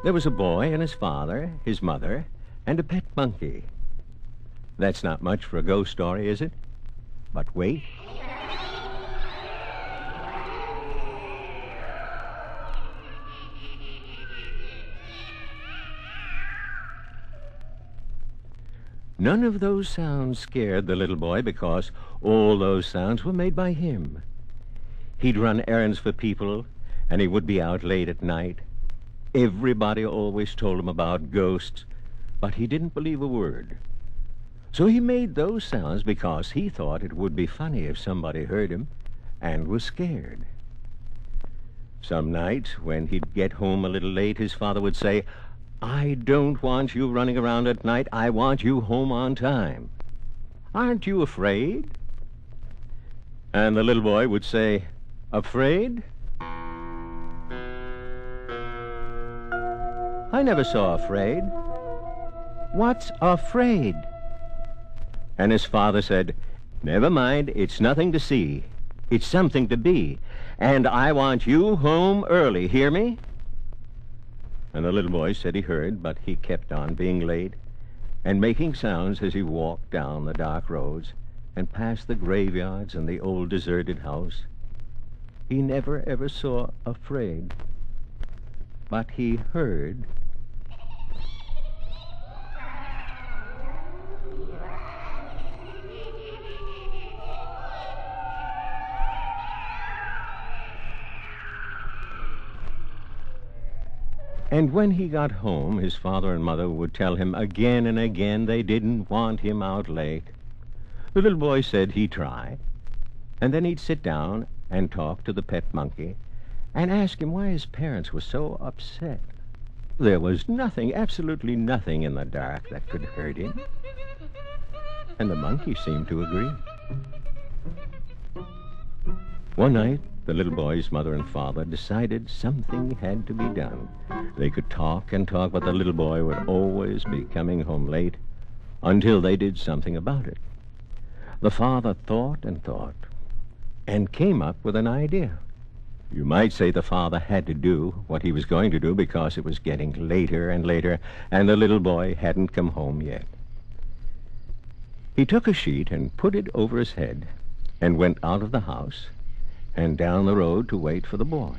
There was a boy and his father, his mother, and a pet monkey. That's not much for a ghost story, is it? But wait. None of those sounds scared the little boy because all those sounds were made by him. He'd run errands for people, and he would be out late at night. Everybody always told him about ghosts, but he didn't believe a word. So he made those sounds because he thought it would be funny if somebody heard him and was scared. Some nights, when he'd get home a little late, his father would say, "I don't want you running around at night. I want you home on time. Aren't you afraid?" And the little boy would say, "Afraid? I never saw a Fraid. What's a Fraid?" And his father said, "Never mind, it's nothing to see. It's something to be. And I want you home early, hear me?" And the little boy said he heard, but he kept on being late and making sounds as he walked down the dark roads and past the graveyards and the old deserted house. He never ever saw a Fraid, but he heard. And when he got home, his father and mother would tell him again and again they didn't want him out late. The little boy said he'd try, and then he'd sit down and talk to the pet monkey and ask him why his parents were so upset. There was nothing, absolutely nothing in the dark that could hurt him, and the monkey seemed to agree. One night, the little boy's mother and father decided something had to be done. They could talk and talk, but the little boy would always be coming home late until they did something about it. The father thought and came up with an idea. You might say the father had to do what he was going to do because it was getting later and later, and the little boy hadn't come home yet. He took a sheet and put it over his head and went out of the house and down the road to wait for the boy.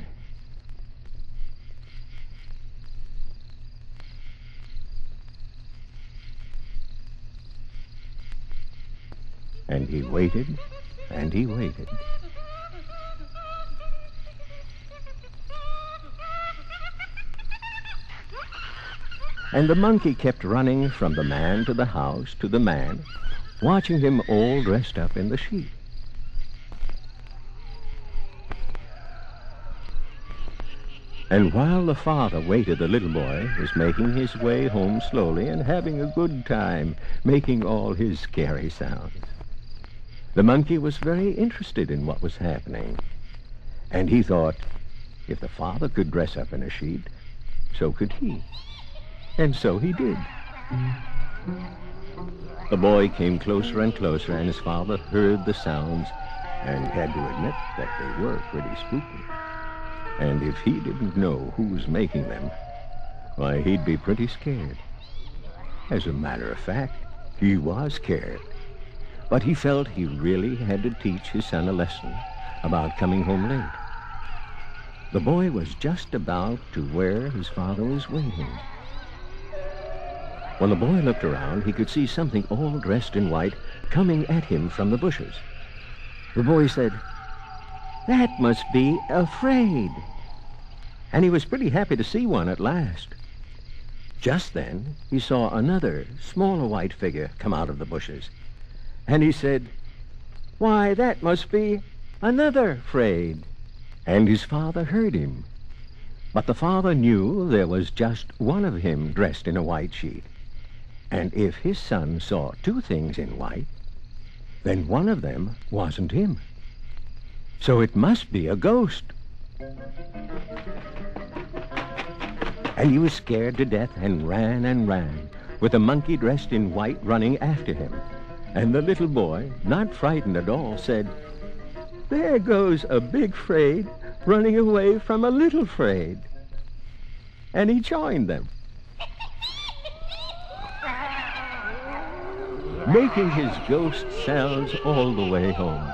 And he waited, and he waited. And the monkey kept running from the man to the house to the man, watching him all dressed up in the sheet. And while the father waited, the little boy was making his way home slowly and having a good time, making all his scary sounds. The monkey was very interested in what was happening, and he thought, if the father could dress up in a sheet, so could he. And so he did. The boy came closer and closer, and his father heard the sounds and had to admit that they were pretty spooky. And if he didn't know who was making them, why, he'd be pretty scared. As a matter of fact, he was scared. But he felt he really had to teach his son a lesson about coming home late. The boy was just about to where his father was waiting. When the boy looked around, he could see something all dressed in white coming at him from the bushes. The boy said, "That must be a Fraid." And he was pretty happy to see one at last. Just then, he saw another, smaller white figure come out of the bushes. And he said, "Why, that must be another Fraid." And his father heard him. But the father knew there was just one of him dressed in a white sheet. And if his son saw two things in white, then one of them wasn't him. So it must be a ghost. And he was scared to death and ran, with the monkey dressed in white running after him. And the little boy, not frightened at all, said, "There goes a big Fraid running away from a little Fraid." and he joined them, making his ghost sounds all the way home.